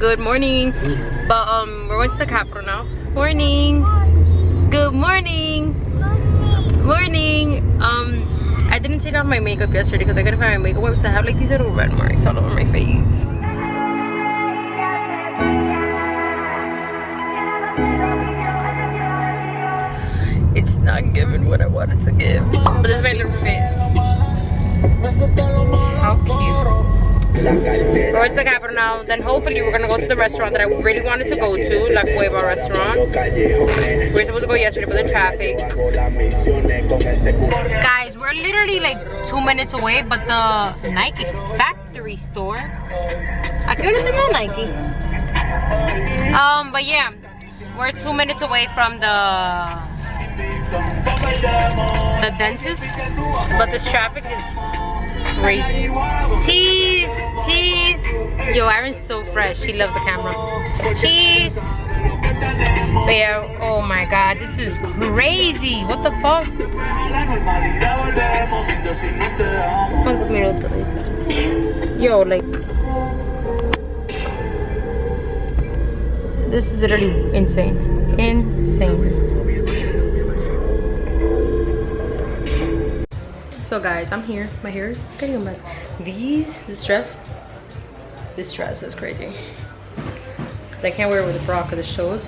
good morning. But we're going to the Capitol now. Morning. Good morning. Morning. I didn't take off my makeup yesterday because I couldn't find my makeup wipes, so I have like these little red marks all over my face. It's not giving what I wanted to give, but this is my little fit. How cute. We're going to the Capitol now. Then hopefully we're gonna go to the restaurant that I really wanted to go to, La Cueva restaurant. We were supposed to go yesterday, but the traffic. Guys, we're literally like 2 minutes away, but the Nike factory store. I couldn't think of Nike. But yeah, we're 2 minutes away from the dentist, but this traffic is crazy. Cheese. Yo, Aaron's so fresh. He loves the camera. Cheese. But yeah, oh my god, this is crazy. What the fuck? Yo, like, this is literally insane. So guys, I'm here. My hair is getting a mess. This dress is crazy. I can't wear it with a bra because it shows.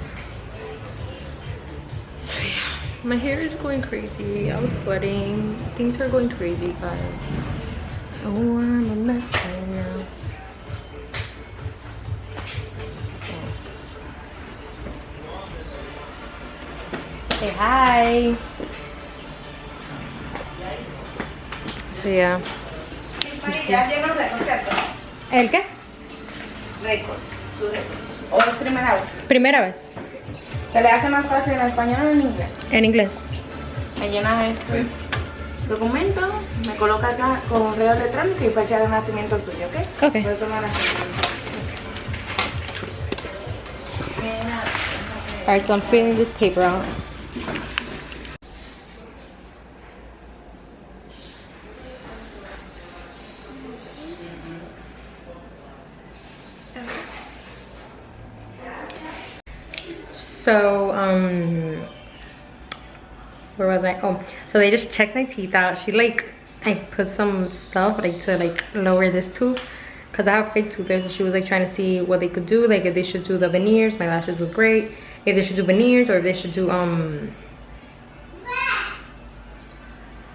So yeah, my hair is going crazy. I'm sweating. Things are going crazy, guys. Oh, I'm a mess right now. Say hi. So yeah. ¿El qué? Récord, su récord. ¿O es primera vez? Primera vez. ¿Se le hace más fácil en español o en inglés? En inglés. Me llena este documento, me coloca acá con un correo electrónico y fecha de nacimiento suyo, ¿ok? Ok. Puede tomar así. Alright, so I'm filling this paper out. So, where was I? Oh, so they just checked my teeth out. She like, I put some stuff like to like lower this tooth because I have fake teeth there. So she was like trying to see what they could do, like if they should do the veneers. My lashes look great. If they should do veneers or if they should do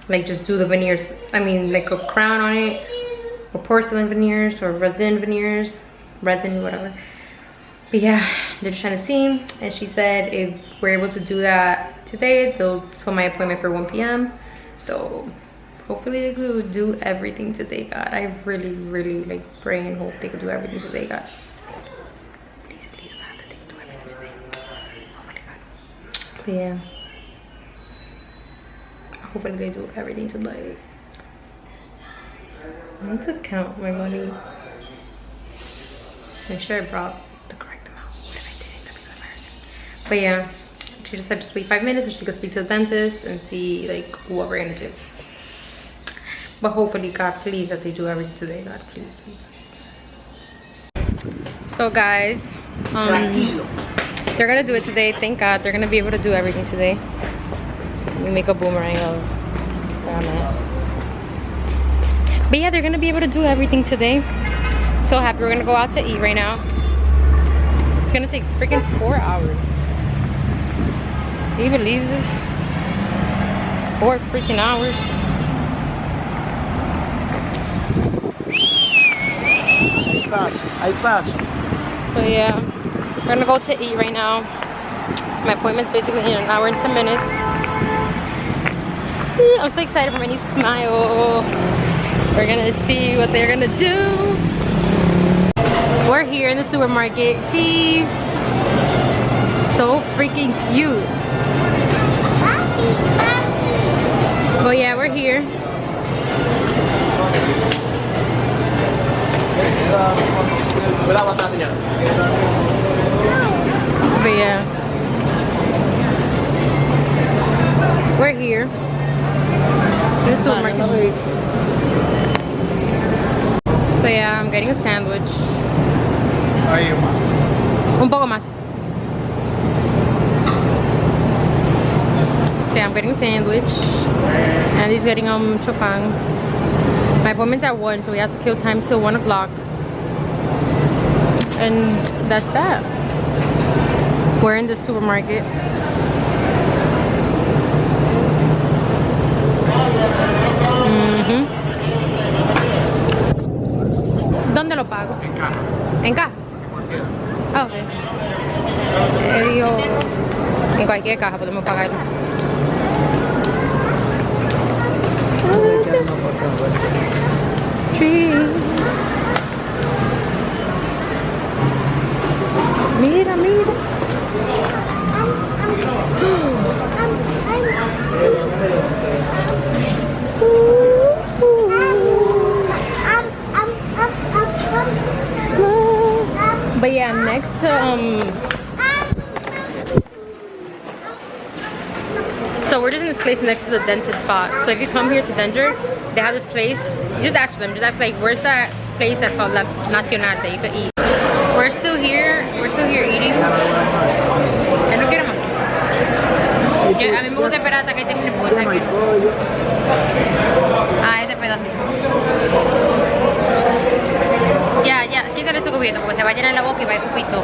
like just do the veneers. I mean, like a crown on it, or porcelain veneers, or resin veneers, resin, whatever. But yeah, they're just trying to see, and she said if we're able to do that today, they'll put my appointment for 1 p.m. So hopefully they could do everything today, God. I really like pray and hope they could do everything today, God. Please, God, that they can do everything today. Hopefully, God. But yeah, hopefully they do everything today. I need to count my money. Make sure I brought the correct amount. What if I didn't? That'd be so embarrassing. But yeah, she just said just wait 5 minutes so she could speak to the dentist and see like what we're gonna do. But hopefully, God, please, that they do everything today. God, please. So guys, they're gonna do it today. Thank God, they're gonna be able to do everything today. We make a boomerang of where I'm at. But yeah, they're gonna be able to do everything today. So happy. We're gonna go out to eat right now. It's gonna take freaking 4 hours. Can you believe this? 4 freaking hours. I pass. So yeah, we're gonna go to eat right now. My appointment's basically in 1 hour and 10 minutes. I'm so excited for my niece Smile. We're gonna see what they're gonna do. We're here in the supermarket. Cheese. So freaking cute. But yeah, we're here. But yeah, we're here in the supermarket. So yeah, I'm getting a sandwich. Un poco más. So yeah, I'm getting a sandwich. And he's getting chopang. My appointment's at 1, so we have to kill time till 1 o'clock. And that's that. We're in the supermarket. ¿Dónde lo pago? En caja. ¿En caja? Ah, ok. Digo, en cualquier caja podemos pagarlo. Street. Mira, mira. But yeah, next to so we're just in this place next to the dentist spot. So if you come here to Denger, they have this place. You just ask them, just ask like, where's that place that's called La Nacional that you could eat. We're still here eating. Ya no quiero más. A mí me gusta esperar hasta que termine porque está aquí. Ah, ese pedacito. Ya, quítale su cubierto porque se va a llenar la boca y va a escupir todo.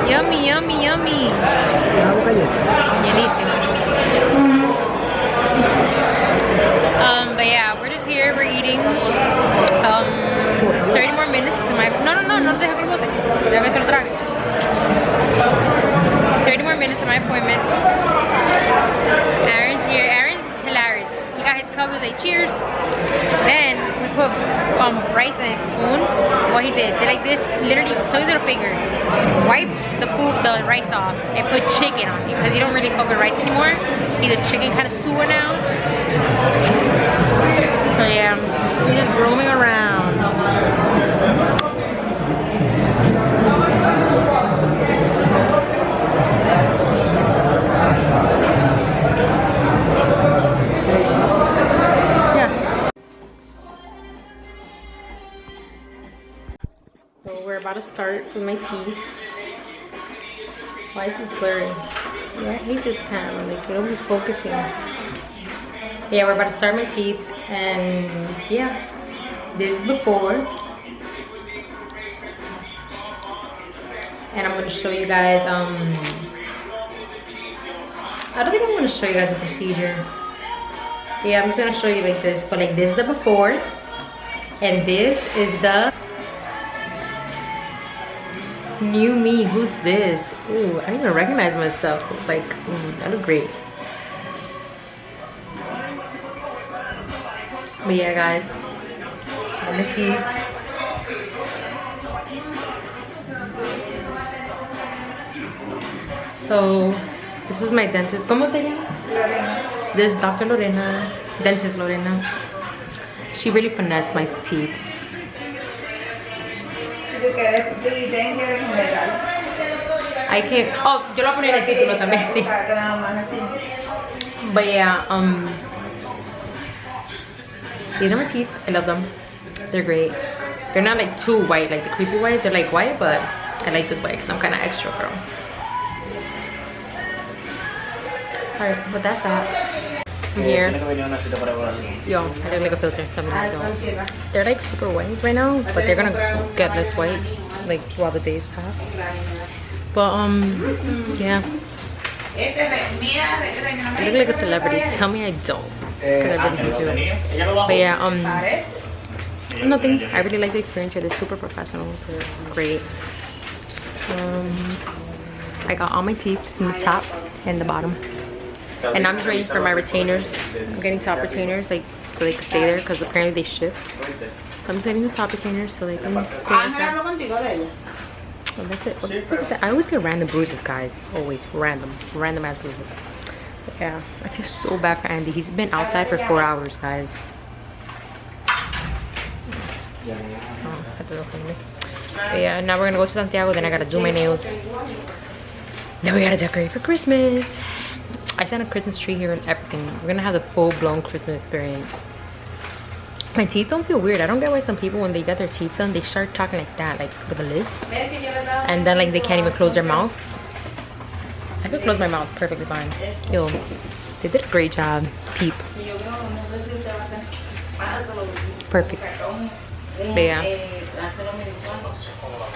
Yummy, yummy, yummy. Llenísimo. But yeah, we're just here, we're eating. 30 more minutes to my... No, deja que lo bote. Déjame que se lo trague. 30 more minutes to my appointment. Aaron's here. Aaron's hilarious. He got his cup, we like cheers. Then we put rice in his spoon. What he did like this, literally took his little finger, wiped the rice off, and put chicken on it because he don't really fuck with rice anymore. He's a chicken kind of sewer now. So yeah, he's just roaming around. We're about to start with my teeth. Why is this blurry? Yeah, I hate this camera, like it'll be focusing. Yeah, we're about to start my teeth, and yeah, this is before. And I'm gonna show you guys, I don't think I'm gonna show you guys the procedure. Yeah, I'm just gonna show you like this, but like this is the before, and this is the new me. Who's this? Ooh, I don't even recognize myself. It's like, I look great. But yeah, guys, and the teeth. So this was my dentist. ¿Cómo te llamas? Lorena. This is Dr. Lorena, dentist Lorena. She really finessed my teeth. I can't. Oh, yo lo voy a poner en el título también, sí. But yeah, these are my teeth. I love them. They're great. They're not like too white, like the creepy white. They're like white, but I like this white because I'm kind of extra girl. Alright, but that's that. I'm here. Yo, I look like a filter. They're like super white right now, but they're gonna get less white like while the days pass. But yeah. I look like a celebrity. Tell me I don't, because I really do. But yeah, nothing. I really like the experience here. They're super professional. They're great. I got all my teeth from the top and the bottom. And I'm just waiting for my retainers. I'm getting top retainers, like so they can stay there because apparently they shift. So I'm just getting the top retainers so they can stay like that. And that's it. What the fuck is that? I always get random bruises, guys. Always random ass bruises. But yeah, I feel so bad for Andy. He's been outside for 4 hours, guys. Oh, I don't know. But yeah, now we're gonna go to Santiago. Then I gotta do my nails. Then we gotta decorate for Christmas. I set a Christmas tree here and everything. We're gonna have the full-blown Christmas experience. My teeth don't feel weird. I don't get why some people when they get their teeth done, they start talking like that, like with a lisp. And then like they can't even close their mouth. I could close my mouth perfectly fine. Yo, they did a great job, peep. Perfect. But yeah.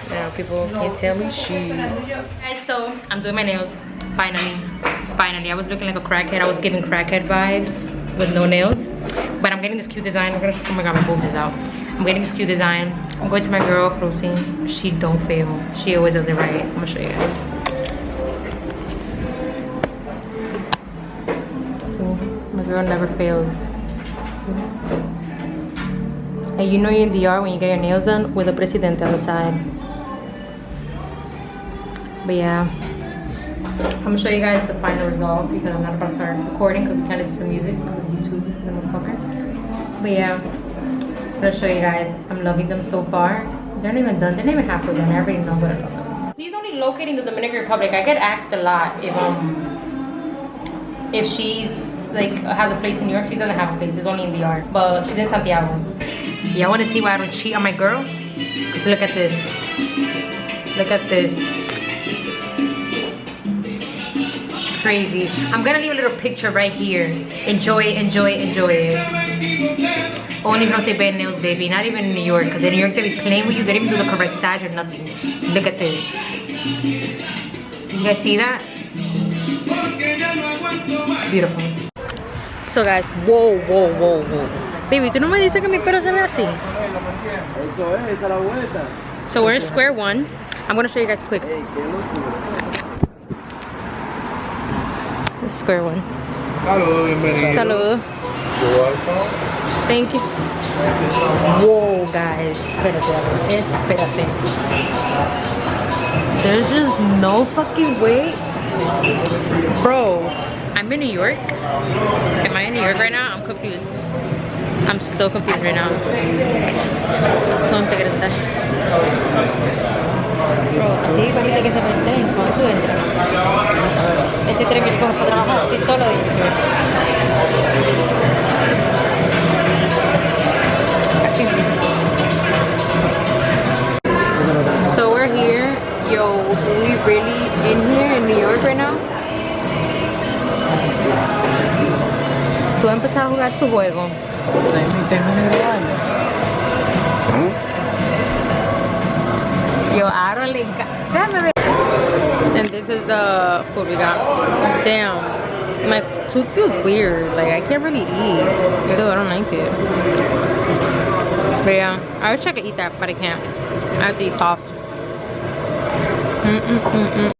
Now people can tell me shit. Guys, so I'm doing my nails. Finally. I was looking like a crackhead. I was giving crackhead vibes with no nails. But I'm getting this cute design. I'm gonna show, oh my god, my boobs is out. I'm getting this cute design. I'm going to my girl, Cruising. She don't fail. She always does it right. I'm gonna show you guys. See, my girl never fails. See? And you know you're in DR when you get your nails done with a presidente on the side. But yeah, I'm gonna show you guys the final result because I'm not about to start recording because we can't listen to music because YouTube is a motherfucker. But yeah, I'm gonna show you guys. I'm loving them so far. They're not even done. They're not even halfway done. I already know what I love them. She's only located in the Dominican Republic. I get asked a lot if she's like has a place in New York. She doesn't have a place. It's only in DR, but she's in Santiago. Y'all want to see why I don't cheat on my girl? Look at this. Look at this. Crazy. I'm gonna leave a little picture right here. Enjoy it, enjoy it, enjoy it. Only if I don't say bad nails, baby. Not even in New York, because in New York they be playing with you. They don't even do the correct size or nothing. Look at this. You guys see that? Beautiful. So guys, whoa. Baby, ¿tú no me dices que mi pelo se ve así? Eso es, esa es la vuelta. So we're in square one. I'm gonna show you guys quick. Square one. Saludos, bienvenido. Saludos. Thank you. Whoa, guys. Espérate. There's just no fucking way. Bro, I'm in New York. Am I in New York right now? I'm confused. I'm so confused right now. ¿Dónde te quieres estar? Bro, así parece que se prende cuando tú entras. Ese tren que coges para trabajar, así todo lo dice. So we're here. Yo, we really in here in New York right now? Tú has empezado a jugar tu juego. Yo, Aaron le encanta. And this is the food we got. Damn, my tooth feels weird. Like I can't really eat. Ew, I don't like it. But yeah, I wish I could eat that, but I can't. I have to eat soft.